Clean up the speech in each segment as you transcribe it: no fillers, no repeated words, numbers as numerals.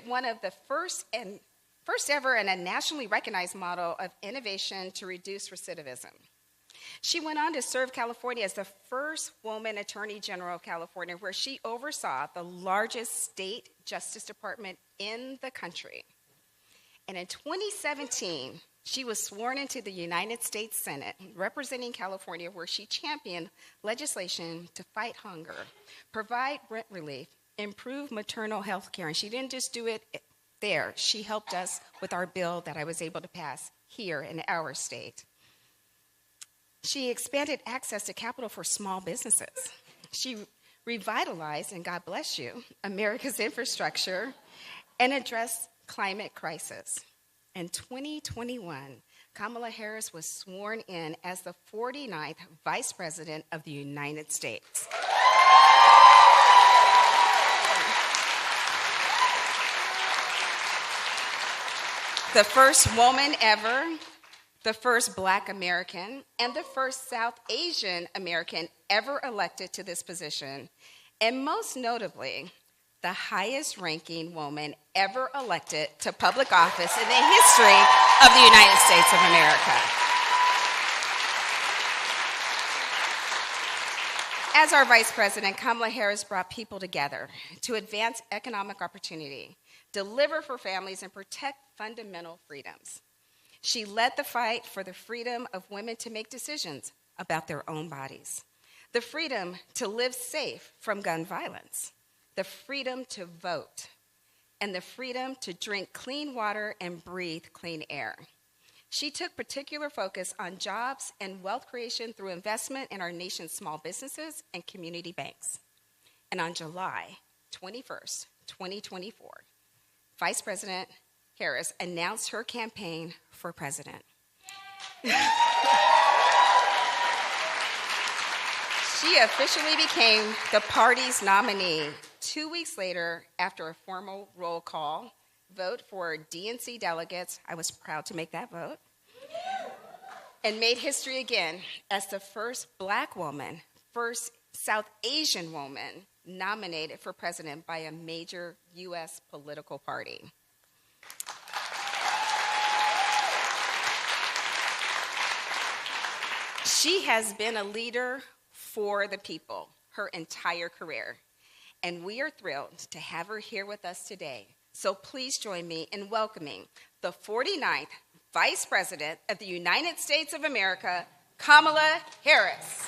one of the first ever and a nationally recognized model of innovation to reduce recidivism. She went on to serve California as the first woman attorney general of California, where she oversaw the largest state justice department in the country. And in 2017, she was sworn into the United States Senate, representing California, where she championed legislation to fight hunger, provide rent relief, improve maternal health care. And she didn't just do it there. She helped us with our bill that I was able to pass here in our state. She expanded access to capital for small businesses. She revitalized, and God bless you, America's infrastructure and addressed climate crisis. In 2021, Kamala Harris was sworn in as the 49th Vice President of the United States. The first woman ever, the first Black American, and the first South Asian American ever elected to this position, and most notably, the highest ranking woman ever elected to public office in the history of the United States of America. As our Vice President, Kamala Harris brought people together to advance economic opportunity, deliver for families, and protect fundamental freedoms. She led the fight for the freedom of women to make decisions about their own bodies, the freedom to live safe from gun violence, the freedom to vote, and the freedom to drink clean water and breathe clean air. She took particular focus on jobs and wealth creation through investment in our nation's small businesses and community banks. And on July 21st, 2024, Vice President Harris announced her campaign for president. She officially became the party's nominee 2 weeks later after a formal roll call vote for DNC delegates. I was proud to make that vote. And made history again as the first Black woman, first South Asian woman nominated for president by a major U.S. political party. She has been a leader for the people her entire career, and we are thrilled to have her here with us today. So please join me in welcoming the 49th Vice President of the United States of America, Kamala Harris.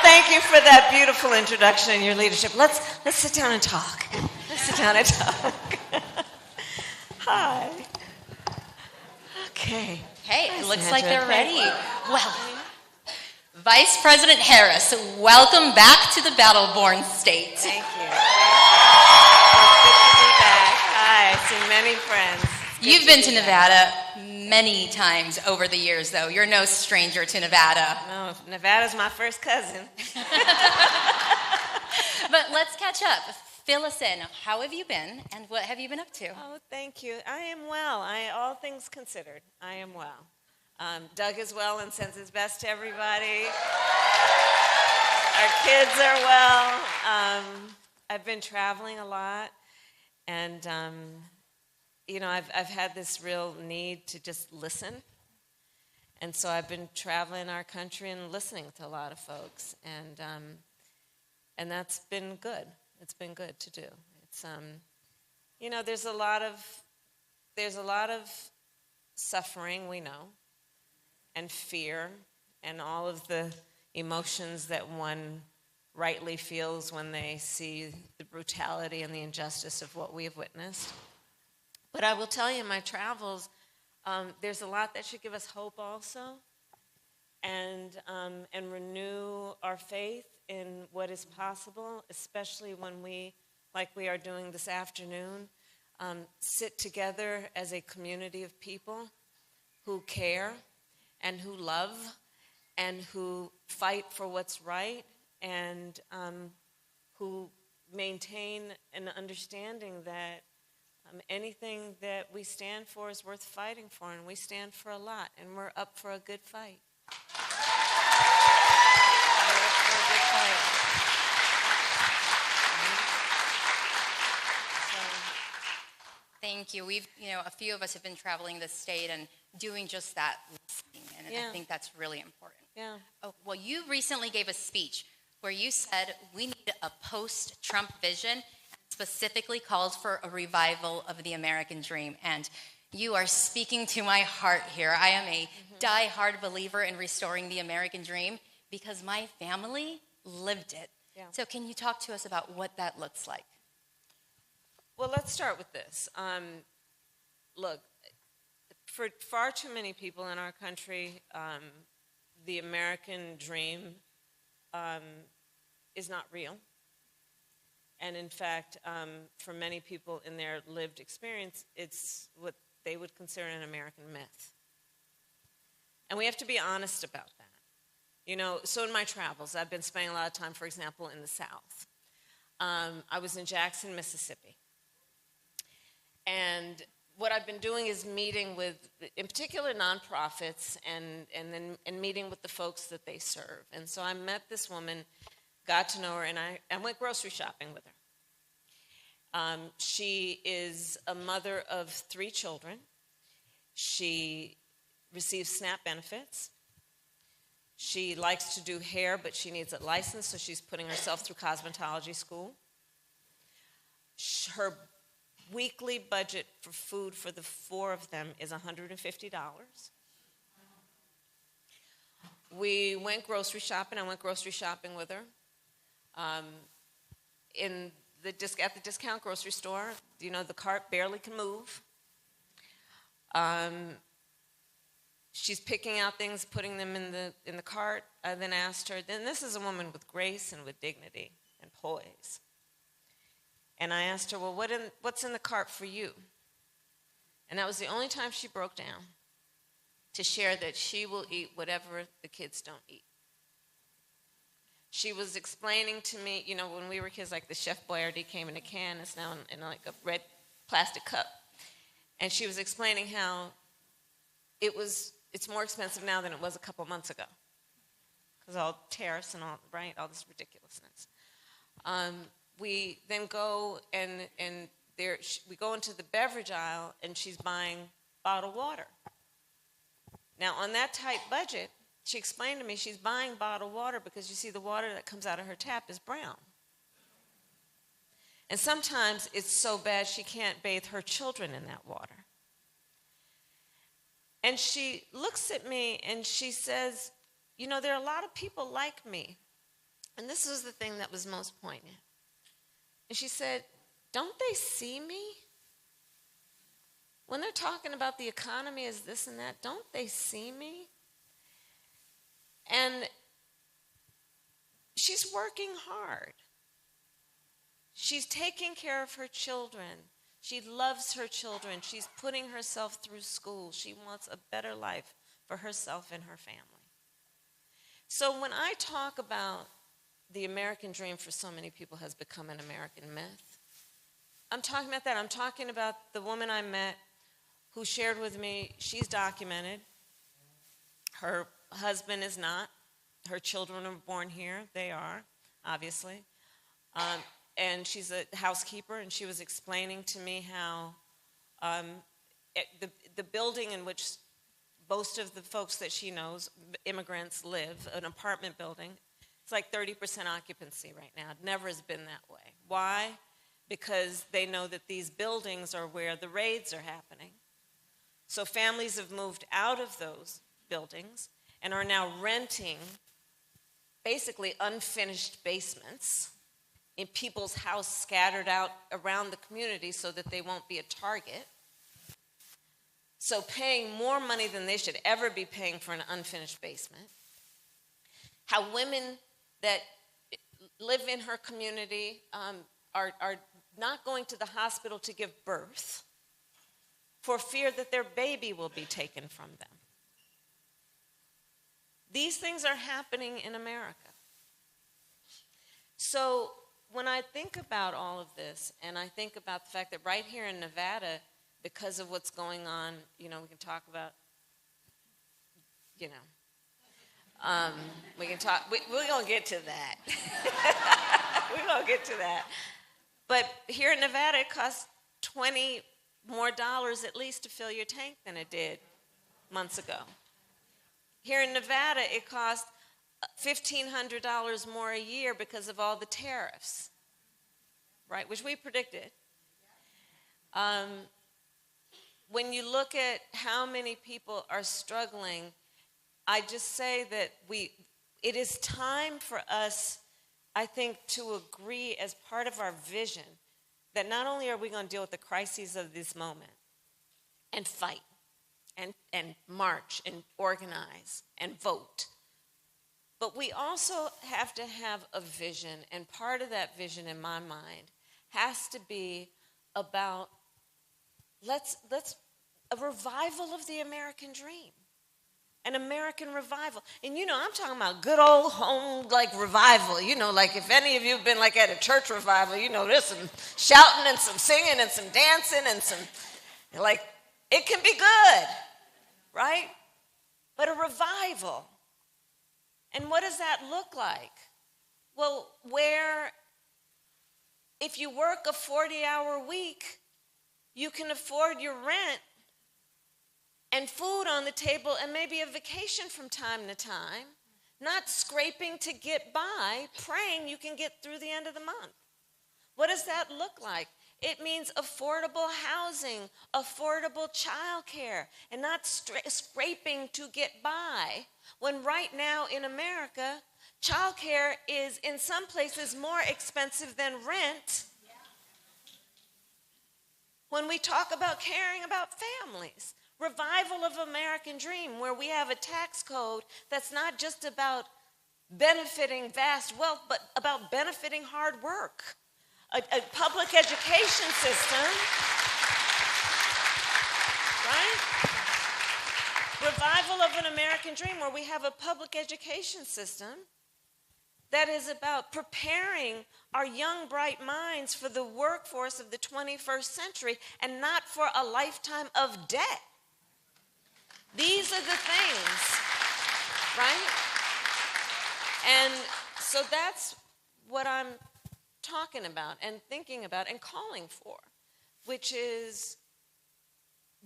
Thank you for that beautiful introduction and your leadership. Let's sit down and talk. Let's sit down and talk. Hi. Okay. Hey, Hi, it looks Sandra. like they're ready. Well, Vice President Harris, welcome back to the battle-born state. Thank you. Good to be back. Hi, I see many friends. You've been to Nevada many times over the years, though. You're no stranger to Nevada. No, Nevada's my first cousin. But let's catch up. Fill us in. How have you been, and what have you been up to? Oh, thank you. I am well. All things considered, I am well. Doug is well and sends his best to everybody. Our kids are well. I've been traveling a lot, and I've had this real need to just listen. And so I've been traveling our country and listening to a lot of folks. And that's been good. It's been good to do. It's, there's a lot of suffering, we know, and fear, and all of the emotions that one rightly feels when they see the brutality and the injustice of what we have witnessed. But I will tell you, in my travels, There's a lot that should give us hope also, and renew our faith in what is possible, especially when we, like we are doing this afternoon, sit together as a community of people who care and who love and who fight for what's right and who maintain an understanding that anything that we stand for is worth fighting for, and we stand for a lot, and we're up for a good fight. We're up for a good fight. Thank you. We've, a few of us have been traveling the state and doing just that, listening, and I think that's really important. Yeah. Oh, well, you recently gave a speech where you said we need a post-Trump vision, and specifically called for a revival of the American dream. And you are speaking to my heart here. I am a die-hard believer in restoring the American dream because my family lived it. Yeah. So can you talk to us about what that looks like? Well, let's start with this. Look, for far too many people in our country, the American dream is not real. And in fact, for many people in their lived experience, it's what they would consider an American myth. And we have to be honest about that. So in my travels, I've been spending a lot of time, for example, in the South. I was in Jackson, Mississippi. And what I've been doing is meeting with, in particular, nonprofits and meeting with the folks that they serve. And so I met this woman, got to know her, and I went grocery shopping with her. She is a mother of 3 children. She receives SNAP benefits. She likes to do hair, but she needs a license, so she's putting herself through cosmetology school. Her weekly budget for food for the 4 of them is $150. We went grocery shopping. I went grocery shopping with her. At the discount grocery store, the cart barely can move. She's picking out things, putting them in the cart. I then asked her, then this is a woman with grace and with dignity and poise. And I asked her, well, what's in the cart for you? And that was the only time she broke down to share that she will eat whatever the kids don't eat. She was explaining to me, when we were kids, like the Chef Boyardee came in a can. It's now in like a red plastic cup. And she was explaining how it's more expensive now than it was a couple months ago. Because all tariffs and all, right, all this ridiculousness. We then go we go into the beverage aisle, and she's buying bottled water. Now, on that tight budget, she explained to me she's buying bottled water because, you see, the water that comes out of her tap is brown. And sometimes it's so bad she can't bathe her children in that water. And she looks at me and she says, there are a lot of people like me. And this was the thing that was most poignant. And she said, don't they see me? When they're talking about the economy as this and that, don't they see me? And she's working hard. She's taking care of her children. She loves her children. She's putting herself through school. She wants a better life for herself and her family. So when I talk about the American dream for so many people has become an American myth, I'm talking about that. I'm talking about the woman I met who shared with me, she's documented. Her husband is not. Her children are born here. They are, obviously. And she's a housekeeper, and she was explaining to me how the building in which most of the folks that she knows, immigrants, live, an apartment building, it's like 30% occupancy right now. It never has been that way. Why? Because they know that these buildings are where the raids are happening. So families have moved out of those buildings and are now renting basically unfinished basements in people's houses scattered out around the community so that they won't be a target. So paying more money than they should ever be paying for an unfinished basement. How women that live in her community are not going to the hospital to give birth for fear that their baby will be taken from them. These things are happening in America. So when I think about all of this, and I think about the fact that right here in Nevada, because of what's going on, we can talk about, we can talk, we're going to get to that. We're going to get to that. But here in Nevada, it costs $20 more at least to fill your tank than it did months ago. Here in Nevada, it costs $1,500 more a year because of all the tariffs, right, which we predicted. When you look at how many people are struggling, I just say that it is time for us, I think, to agree as part of our vision that not only are we going to deal with the crises of this moment and fight and march and organize and vote, but we also have to have a vision, and part of that vision in my mind has to be about let's a revival of the American dream. An American revival. And I'm talking about good old home revival. Like if any of you have been at a church revival, there's some shouting and some singing and some dancing and some it can be good, right? But a revival. And what does that look like? Well, where if you work a 40-hour week, you can afford your rent and food on the table and maybe a vacation from time to time, not scraping to get by, praying you can get through the end of the month. What does that look like? It means affordable housing, affordable childcare, and not scraping to get by, when right now in America, childcare is in some places more expensive than rent. When we talk about caring about families, revival of American dream, where we have a tax code that's not just about benefiting vast wealth, but about benefiting hard work. A public education system, right? Revival of an American dream, where we have a public education system that is about preparing our young, bright minds for the workforce of the 21st century and not for a lifetime of debt. These are the things, right? And so that's what I'm talking about and thinking about and calling for, which is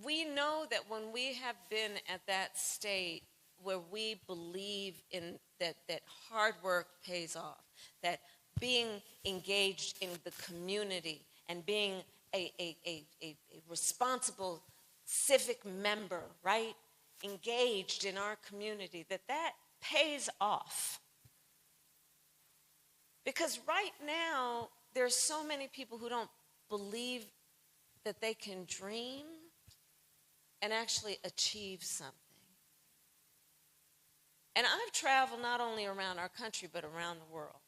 we know that when we have been at that state where we believe in that hard work pays off, that being engaged in the community and being a responsible civic member, right, engaged in our community, that pays off. Because right now, there's so many people who don't believe that they can dream and actually achieve something. And I've traveled not only around our country, but around the world.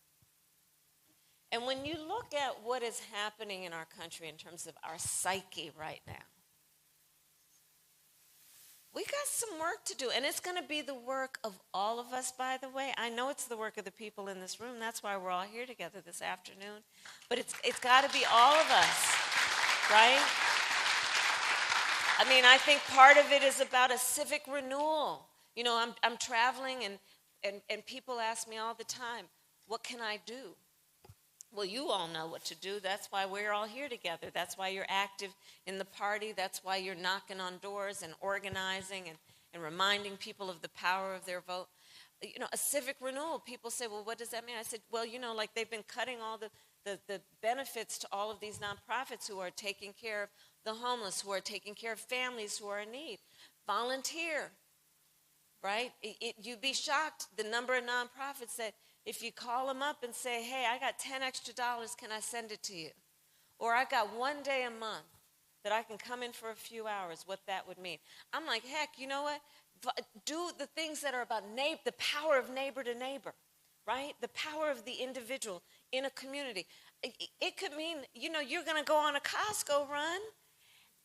And when you look at what is happening in our country in terms of our psyche right now, we got some work to do, and it's going to be the work of all of us, by the way. I know it's the work of the people in this room. That's why we're all here together this afternoon. But it's got to be all of us, right? I mean, I think part of it is about a civic renewal. I'm traveling, and people ask me all the time, what can I do? Well, you all know what to do. That's why we're all here together. That's why you're active in the party. That's why you're knocking on doors and organizing and reminding people of the power of their vote. A civic renewal. People say, well, what does that mean? I said, well, they've been cutting all the benefits to all of these nonprofits who are taking care of the homeless, who are taking care of families who are in need. Volunteer, right? You'd be shocked the number of nonprofits that if you call them up and say, hey, I got $10 extra, can I send it to you? Or I got one day a month that I can come in for a few hours, what that would mean. I'm like, heck, you know what? Do the things that are about the power of neighbor to neighbor, right? The power of the individual in a community. It could mean, you're going to go on a Costco run,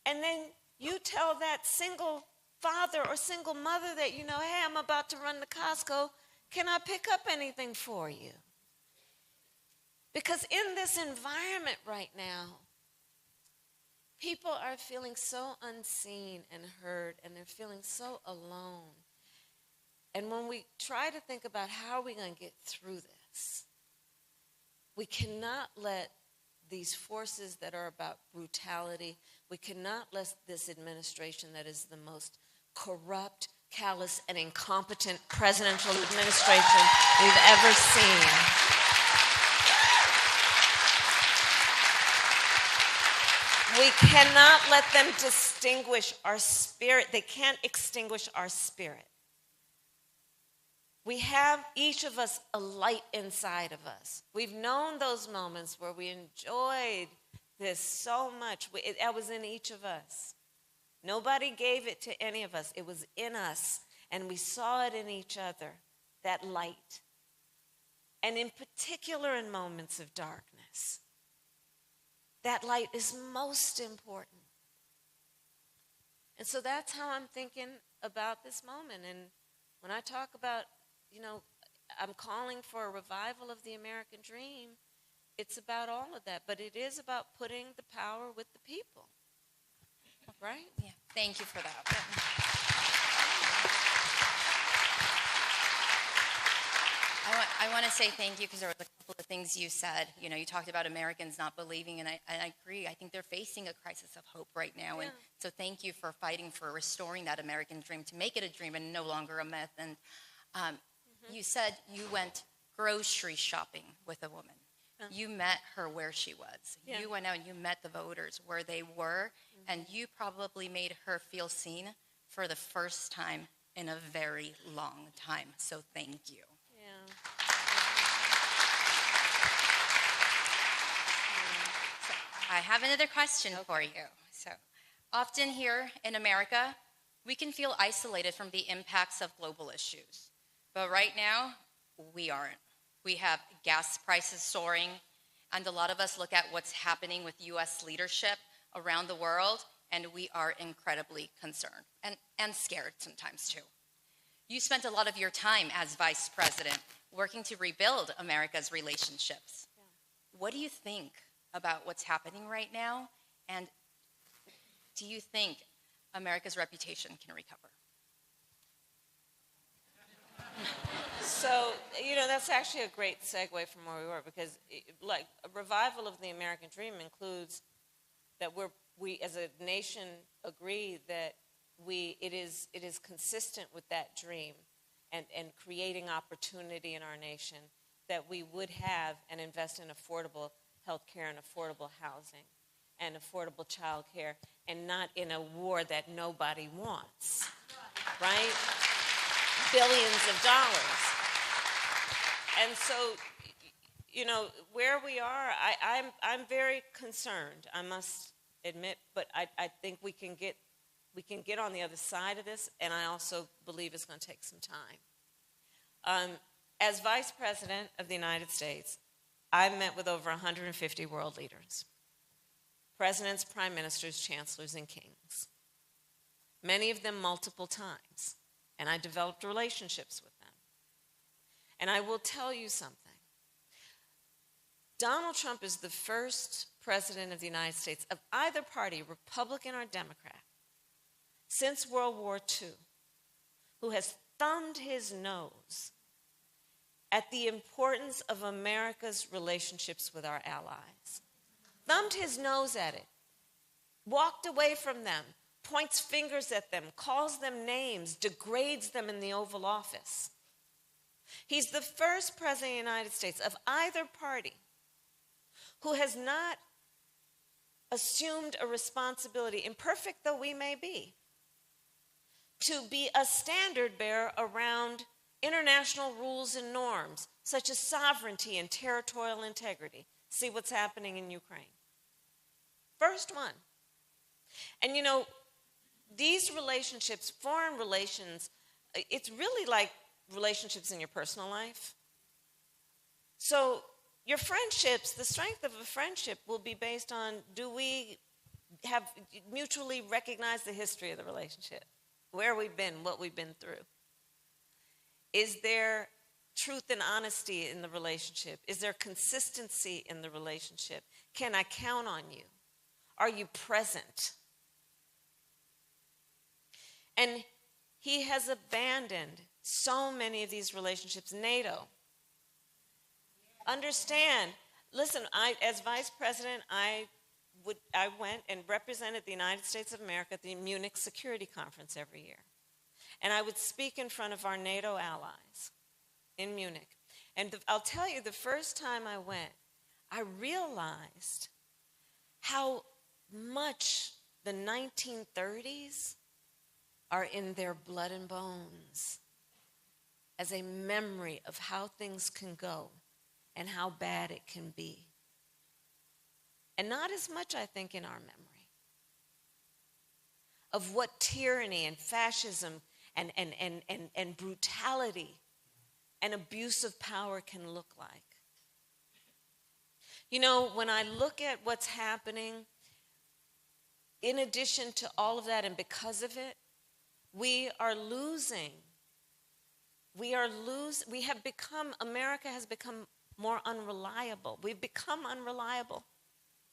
and then you tell that single father or single mother that, hey, I'm about to run to Costco. Can I pick up anything for you? Because in this environment right now, people are feeling so unseen and heard, and they're feeling so alone. And when we try to think about how are we going to get through this, we cannot let these forces that are about brutality, we cannot let this administration that is the most corrupt, callous, and incompetent presidential administration we've ever seen. We cannot let them distinguish our spirit. They can't extinguish our spirit. We have, each of us, a light inside of us. We've known those moments where we enjoyed this so much. That was in each of us. Nobody gave it to any of us. It was in us, and we saw it in each other, that light. And in particular in moments of darkness, that light is most important. And so that's how I'm thinking about this moment. And when I talk about, I'm calling for a revival of the American dream, it's about all of that. But it is about putting the power with the people. Right? Yeah, thank you for that. I want to say thank you because there was a couple of things you said. You talked about Americans not believing, and I agree. I think they're facing a crisis of hope right now. Yeah. And so thank you for fighting for restoring that American dream, to make it a dream and no longer a myth. And you said you went grocery shopping with a woman. You met her where she was. Yeah. You went out and you met the voters where they were, and you probably made her feel seen for the first time in a very long time. So thank you. Yeah. So I have another question for you. So often here in America, we can feel isolated from the impacts of global issues. But right now, we aren't. We have gas prices soaring, and a lot of us look at what's happening with U.S. leadership around the world, and we are incredibly concerned and scared sometimes too. You spent a lot of your time as vice president working to rebuild America's relationships. Yeah. What do you think about what's happening right now, and do you think America's reputation can recover? So, that's actually a great segue from where we were, because a revival of the American dream includes that we as a nation agree that it is consistent with that dream and creating opportunity in our nation, that we would have and invest in affordable health care and affordable housing and affordable child care, and not in a war that nobody wants, right? Billions of dollars. And so, where we are, I'm very concerned, I must admit, but I think we can get on the other side of this, and I also believe it's going to take some time. As Vice President of the United States, I met with over 150 world leaders, presidents, prime ministers, chancellors, and kings, many of them multiple times, and I developed relationships with them. And I will tell you something. Donald Trump is the first president of the United States of either party, Republican or Democrat, since World War II, who has thumbed his nose at the importance of America's relationships with our allies. Thumbed his nose at it, walked away from them, points fingers at them, calls them names, degrades them in the Oval Office. He's the first president of the United States of either party who has not assumed a responsibility, imperfect though we may be, to be a standard bearer around international rules and norms, such as sovereignty and territorial integrity. See what's happening in Ukraine. First one. And these relationships, foreign relations, it's really like relationships in your personal life. So your friendships, the strength of a friendship will be based on, do we have mutually recognized the history of the relationship? Where we've been, what we've been through. Is there truth and honesty in the relationship? Is there consistency in the relationship? Can I count on you? Are you present? And he has abandoned so many of these relationships. NATO. Understand, listen, as vice president, I went and represented the United States of America at the Munich Security Conference every year. And I would speak in front of our NATO allies in Munich. And I'll tell you, the first time I went, I realized how much the 1930s are in their blood and bones as a memory of how things can go and how bad it can be. And not as much, I think, in our memory of what tyranny and fascism and brutality and abuse of power can look like. When I look at what's happening, in addition to all of that and because of it, America has become more unreliable. We've become unreliable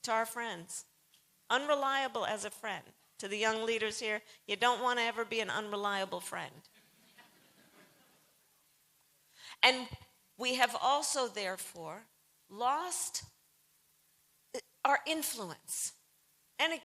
to our friends. Unreliable as a friend. To the young leaders here, you don't want to ever be an unreliable friend. And we have also, therefore, lost our influence. And